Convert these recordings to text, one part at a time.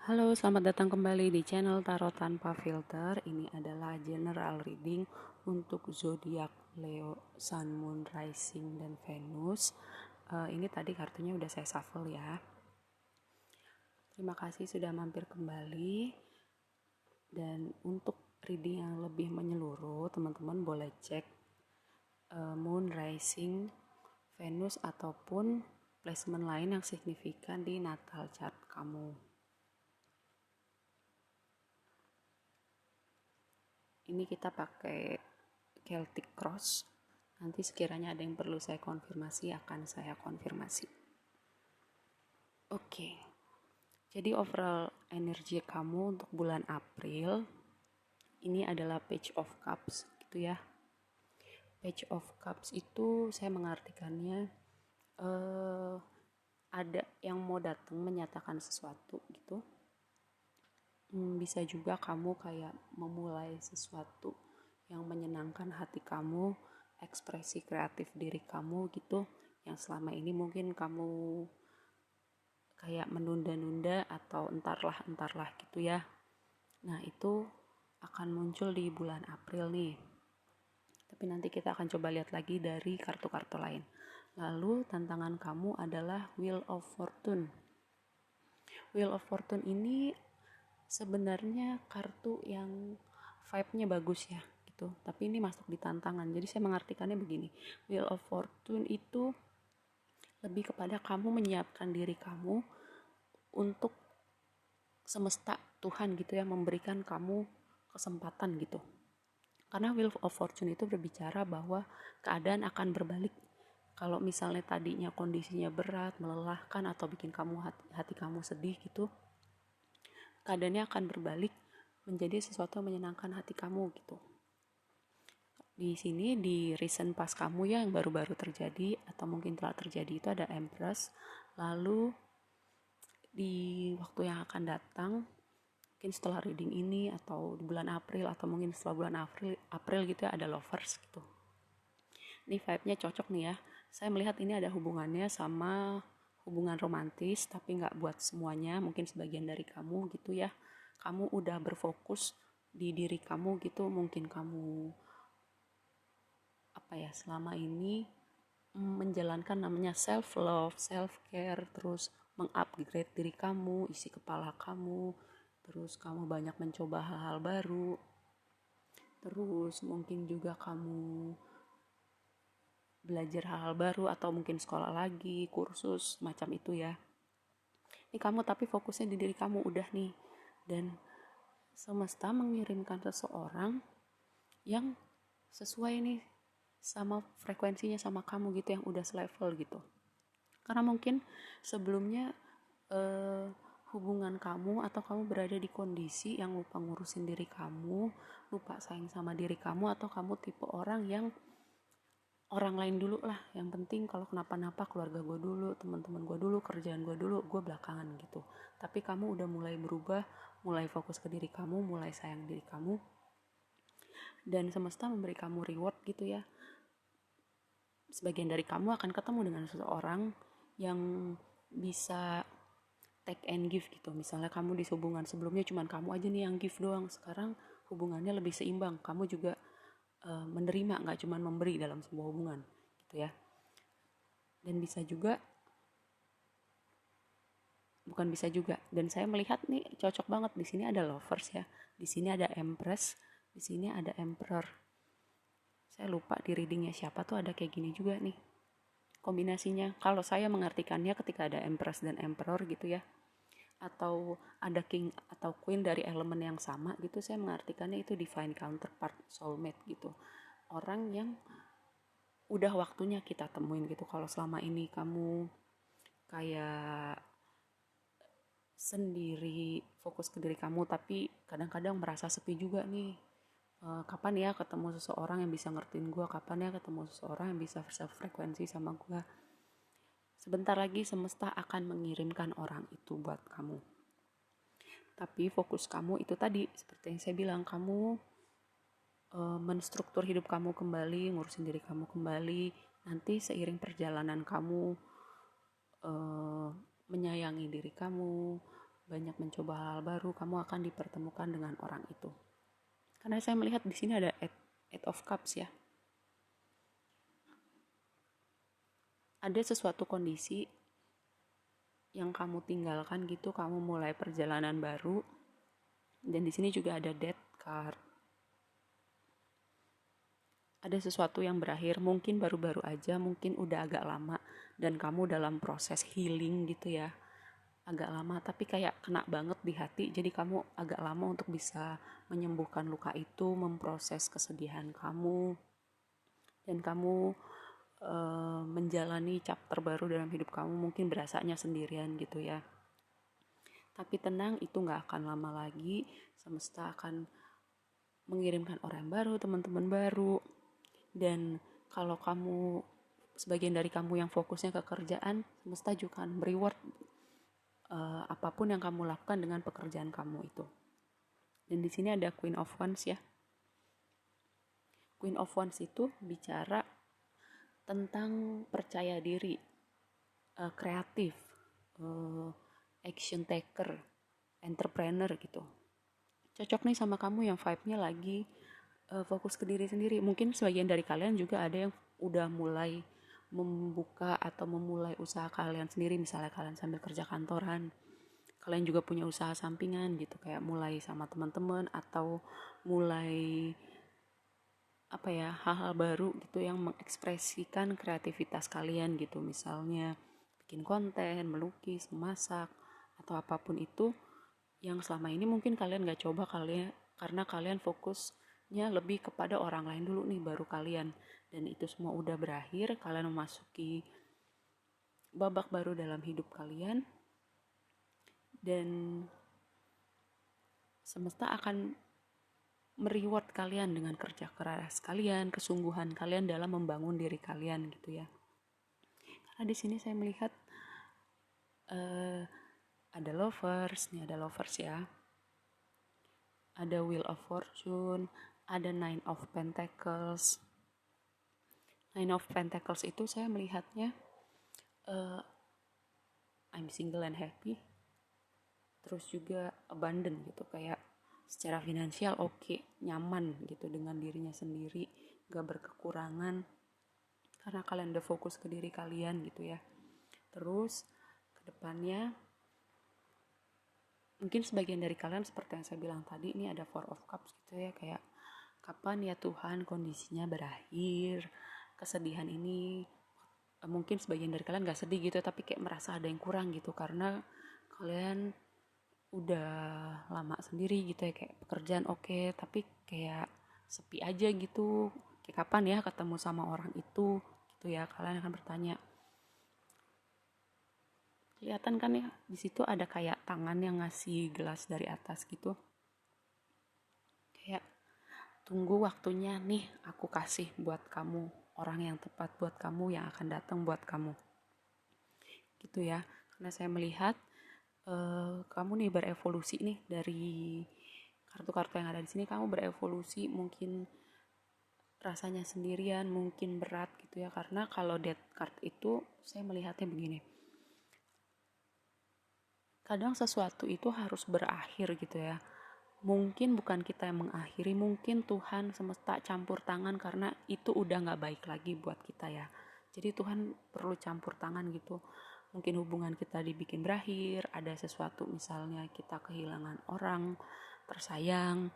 Halo, selamat datang kembali di channel Tarot Tanpa Filter. Ini adalah general reading untuk zodiak Leo, Sun, Moon, Rising, dan Venus. Ini tadi kartunya udah saya shuffle ya. Terima kasih sudah mampir kembali. Dan untuk reading yang lebih menyeluruh, teman-teman boleh cek Moon, Rising, Venus, ataupun placement lain yang signifikan di natal chart kamu. Ini kita pakai Celtic Cross. Nanti sekiranya ada yang perlu saya konfirmasi, akan saya konfirmasi. Oke. Jadi overall energi kamu untuk bulan April ini adalah Page of Cups gitu ya. Page of Cups itu saya mengartikannya ada yang mau datang menyatakan sesuatu gitu. Bisa juga kamu kayak memulai sesuatu yang menyenangkan hati kamu, ekspresi kreatif diri kamu gitu, yang selama ini mungkin kamu kayak menunda-nunda atau entarlah gitu ya. Nah, itu akan muncul di bulan April nih. Tapi nanti kita akan coba lihat lagi dari kartu-kartu lain. Lalu tantangan kamu adalah Wheel of Fortune. Wheel of Fortune ini sebenarnya kartu yang vibe-nya bagus ya gitu. Tapi ini masuk di tantangan. Jadi saya mengartikannya begini. Wheel of Fortune itu lebih kepada kamu menyiapkan diri kamu untuk semesta, Tuhan gitu ya, memberikan kamu kesempatan gitu. Karena Wheel of Fortune itu berbicara bahwa keadaan akan berbalik. Kalau misalnya tadinya kondisinya berat, melelahkan, atau bikin kamu hati kamu sedih gitu, keadaannya akan berbalik menjadi sesuatu yang menyenangkan hati kamu gitu. Di sini di recent past kamu ya, yang baru-baru terjadi atau mungkin telah terjadi, itu ada Empress. Lalu di waktu yang akan datang, mungkin setelah reading ini atau di bulan April atau mungkin setelah bulan April gitu ya, ada Lovers gitu. Ini vibe-nya cocok nih ya. Saya melihat ini ada hubungannya sama hubungan romantis, tapi nggak buat semuanya, mungkin sebagian dari kamu gitu ya. Kamu udah berfokus di diri kamu gitu, mungkin kamu selama ini menjalankan namanya self love, self care, terus mengupgrade diri kamu, isi kepala kamu, terus kamu banyak mencoba hal-hal baru, terus mungkin juga kamu belajar hal-hal baru atau mungkin sekolah lagi, kursus macam itu ya. Ini kamu tapi fokusnya di diri kamu udah nih, dan semesta mengirimkan seseorang yang sesuai nih sama frekuensinya sama kamu gitu, yang udah selevel gitu. Karena mungkin sebelumnya hubungan kamu atau kamu berada di kondisi yang lupa ngurusin diri kamu, lupa sayang sama diri kamu, atau kamu tipe orang yang orang lain dulu lah, yang penting kalau kenapa-napa keluarga gue dulu, teman-teman gue dulu, kerjaan gue dulu, gue belakangan gitu. Tapi kamu udah mulai berubah, mulai fokus ke diri kamu, mulai sayang diri kamu, dan semesta memberi kamu reward gitu ya. Sebagian dari kamu akan ketemu dengan seseorang yang bisa take and give gitu. Misalnya kamu di hubungan sebelumnya cuman kamu aja nih yang give doang, sekarang hubungannya lebih seimbang, kamu juga menerima, nggak cuma memberi dalam sebuah hubungan gitu ya. Dan dan saya melihat nih cocok banget. Di sini ada Lovers ya, di sini ada Empress, di sini ada Emperor. Saya lupa di readingnya siapa tuh ada kayak gini juga nih kombinasinya. Kalau saya mengartikannya ketika ada Empress dan Emperor gitu ya, atau ada king atau queen dari elemen yang sama gitu, saya mengartikannya itu divine counterpart, soulmate gitu, orang yang udah waktunya kita temuin gitu. Kalau selama ini kamu kayak sendiri, fokus ke diri kamu, tapi kadang-kadang merasa sepi juga nih. Kapan ya ketemu seseorang yang bisa ngertiin gue, kapan ya ketemu seseorang yang bisa frekuensi sama gue. Sebentar lagi semesta akan mengirimkan orang itu buat kamu. Tapi fokus kamu itu tadi, seperti yang saya bilang, kamu menstruktur hidup kamu kembali, ngurusin diri kamu kembali. Nanti seiring perjalanan kamu menyayangi diri kamu, banyak mencoba hal baru, kamu akan dipertemukan dengan orang itu. Karena saya melihat di sini ada Eight of Cups ya. Ada sesuatu kondisi yang kamu tinggalkan gitu, kamu mulai perjalanan baru. Dan di sini juga ada Death card. Ada sesuatu yang berakhir, mungkin baru-baru aja, mungkin udah agak lama, dan kamu dalam proses healing gitu ya. Agak lama, tapi kayak kena banget di hati, jadi kamu agak lama untuk bisa menyembuhkan luka itu, memproses kesedihan kamu, dan kamu menjalani chapter baru dalam hidup kamu, mungkin berasanya sendirian gitu ya. Tapi tenang, itu gak akan lama lagi, semesta akan mengirimkan orang baru, teman-teman baru. Dan kalau kamu, sebagian dari kamu yang fokusnya ke kerjaan, semesta juga akan reward apapun yang kamu lakukan dengan pekerjaan kamu itu. Dan di sini ada Queen of Wands ya. Queen of Wands itu bicara tentang percaya diri, kreatif, action taker, entrepreneur gitu. Cocok nih sama kamu yang vibe-nya lagi fokus ke diri sendiri. Mungkin sebagian dari kalian juga ada yang udah mulai membuka atau memulai usaha kalian sendiri, misalnya kalian sambil kerja kantoran, kalian juga punya usaha sampingan gitu, kayak mulai sama teman-teman atau mulai hal-hal baru gitu yang mengekspresikan kreativitas kalian gitu, misalnya bikin konten, melukis, memasak, atau apapun itu yang selama ini mungkin kalian gak coba karena kalian fokusnya lebih kepada orang lain dulu nih, baru kalian. Dan itu semua udah berakhir, kalian memasuki babak baru dalam hidup kalian, dan semesta akan mereward kalian dengan kerja keras kalian, kesungguhan kalian dalam membangun diri kalian gitu ya. Karena di sini saya melihat ada lovers ya, ada Wheel of Fortune, ada Nine of Pentacles. Nine of Pentacles itu saya melihatnya I'm single and happy, terus juga abundant gitu, kayak secara finansial oke, nyaman gitu dengan dirinya sendiri, gak berkekurangan karena kalian udah fokus ke diri kalian gitu ya. Terus kedepannya mungkin sebagian dari kalian seperti yang saya bilang tadi, ini ada Four of Cups gitu ya, kayak kapan ya Tuhan kondisinya berakhir, kesedihan ini. Mungkin sebagian dari kalian gak sedih gitu, tapi kayak merasa ada yang kurang gitu, karena kalian udah lama sendiri gitu ya, kayak pekerjaan oke, tapi kayak sepi aja gitu, kayak kapan ya ketemu sama orang itu gitu ya. Kalian akan bertanya, kelihatan kan ya di situ ada kayak tangan yang ngasih gelas dari atas gitu, kayak tunggu waktunya nih, aku kasih buat kamu orang yang tepat buat kamu, yang akan datang buat kamu gitu ya. Karena saya melihat kamu nih berevolusi nih, dari kartu-kartu yang ada di sini kamu berevolusi, mungkin rasanya sendirian, mungkin berat gitu ya. Karena kalau Death card itu saya melihatnya begini, kadang sesuatu itu harus berakhir gitu ya. Mungkin bukan kita yang mengakhiri, mungkin Tuhan semesta campur tangan karena itu udah gak baik lagi buat kita ya. Jadi Tuhan perlu campur tangan gitu. Mungkin hubungan kita dibikin berakhir, ada sesuatu misalnya kita kehilangan orang tersayang,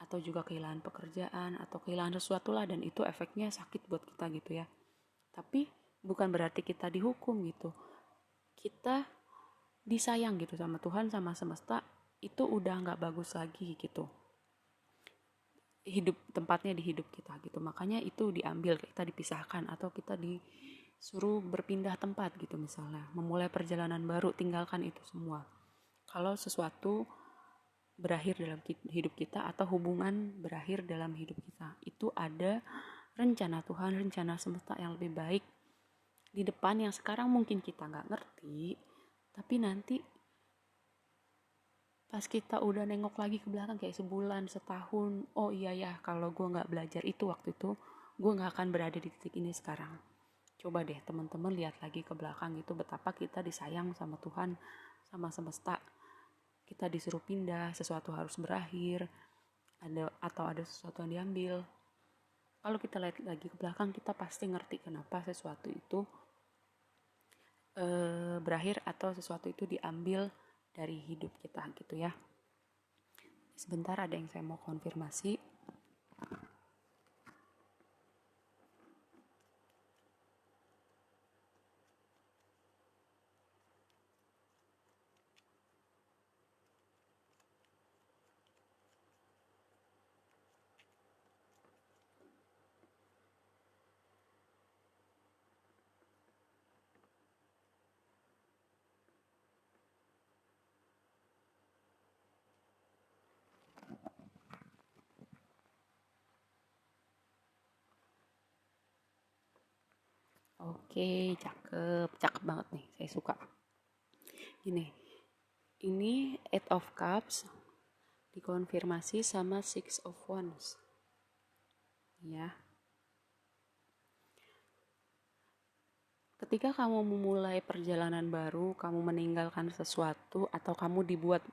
atau juga kehilangan pekerjaan, atau kehilangan sesuatu lah, dan itu efeknya sakit buat kita gitu ya. Tapi bukan berarti kita dihukum gitu. Kita disayang gitu sama Tuhan, sama semesta, itu udah gak bagus lagi gitu hidup tempatnya di hidup kita gitu. Makanya itu diambil, kita dipisahkan, atau kita disuruh berpindah tempat gitu, misalnya memulai perjalanan baru, tinggalkan itu semua. Kalau sesuatu berakhir dalam hidup kita, atau hubungan berakhir dalam hidup kita, itu ada rencana Tuhan, rencana semesta yang lebih baik di depan, yang sekarang mungkin kita gak ngerti, tapi nanti pas kita udah nengok lagi ke belakang kayak sebulan, setahun, oh iya ya, kalau gue gak belajar itu waktu itu, gue gak akan berada di titik ini sekarang. Coba deh teman-teman lihat lagi ke belakang itu, betapa kita disayang sama Tuhan, sama semesta. kita disuruh pindah, sesuatu harus berakhir, ada sesuatu yang diambil. Kalau kita lihat lagi ke belakang, kita pasti ngerti kenapa sesuatu itu berakhir atau sesuatu itu diambil dari hidup kita gitu ya. Sebentar, ada yang saya mau konfirmasi. Oke, cakep banget nih, saya suka. Ini Eight of Cups dikonfirmasi sama Six of Wands. Ya. Ketika kamu memulai perjalanan baru, kamu meninggalkan sesuatu atau kamu dibuat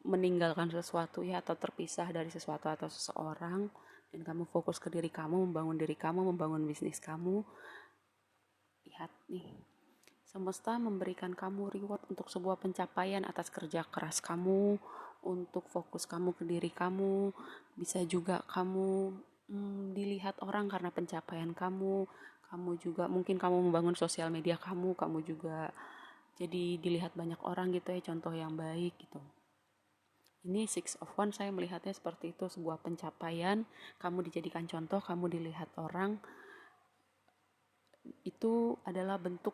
meninggalkan sesuatu ya, atau terpisah dari sesuatu atau seseorang, dan kamu fokus ke diri kamu, membangun bisnis kamu. Lihat nih, semesta memberikan kamu reward untuk sebuah pencapaian atas kerja keras kamu, untuk fokus kamu ke diri kamu. Bisa juga kamu dilihat orang karena pencapaian kamu. Kamu juga mungkin kamu membangun sosial media kamu juga jadi dilihat banyak orang gitu ya, contoh yang baik gitu. Ini Six of Wands, saya melihatnya seperti itu, sebuah pencapaian, kamu dijadikan contoh, kamu dilihat orang. Itu adalah bentuk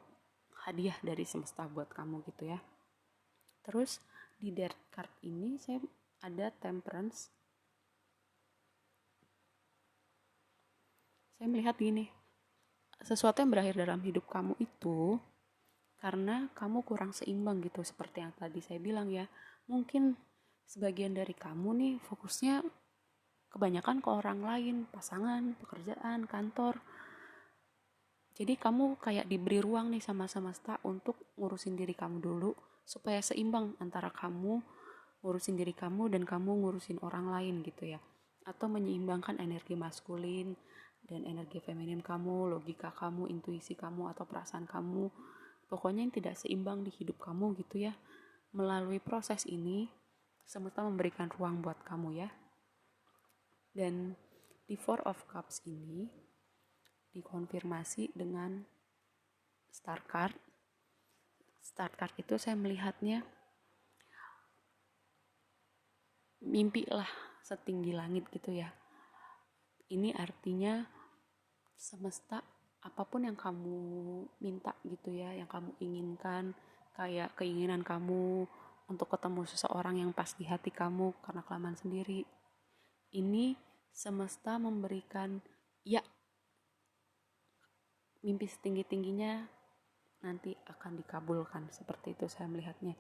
hadiah dari semesta buat kamu gitu ya. Terus di Death card ini saya ada Temperance. Saya melihat gini, sesuatu yang berakhir dalam hidup kamu itu karena kamu kurang seimbang gitu, seperti yang tadi saya bilang ya. Mungkin sebagian dari kamu nih fokusnya kebanyakan ke orang lain, pasangan, pekerjaan, kantor. Jadi kamu kayak diberi ruang nih sama semesta untuk ngurusin diri kamu dulu, supaya seimbang antara kamu ngurusin diri kamu dan kamu ngurusin orang lain gitu ya. Atau menyeimbangkan energi maskulin dan energi feminin kamu, logika kamu, intuisi kamu atau perasaan kamu. Pokoknya yang tidak seimbang di hidup kamu gitu ya. Melalui proses ini, semesta memberikan ruang buat kamu ya. Dan di Four of Cups ini dikonfirmasi dengan Star Card. Star Card itu saya melihatnya mimpi lah setinggi langit gitu ya. Ini artinya semesta, apapun yang kamu minta gitu ya, yang kamu inginkan, kayak keinginan kamu untuk ketemu seseorang yang pas di hati kamu karena kelamaan sendiri, ini semesta memberikan ya, mimpi setinggi-tingginya nanti akan dikabulkan. Seperti itu saya melihatnya.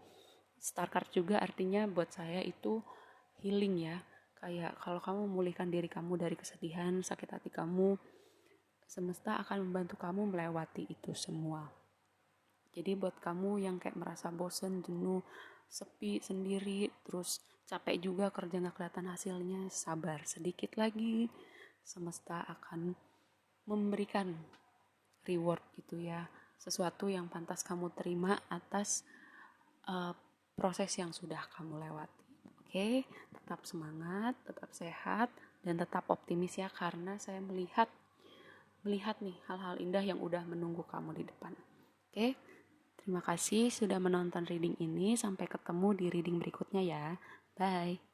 Star card juga artinya buat saya itu healing ya. Kayak kalau kamu memulihkan diri kamu dari kesedihan, sakit hati kamu, semesta akan membantu kamu melewati itu semua. Jadi buat kamu yang kayak merasa bosen, jenuh, sepi, sendiri, terus capek juga kerja gak kelihatan hasilnya, sabar sedikit lagi. Semesta akan memberikan reward gitu ya, sesuatu yang pantas kamu terima atas proses yang sudah kamu lewati. Oke, tetap semangat, tetap sehat, dan tetap optimis ya, karena saya melihat nih hal-hal indah yang udah menunggu kamu di depan. Oke, terima kasih sudah menonton reading ini. Sampai ketemu di reading berikutnya ya. Bye.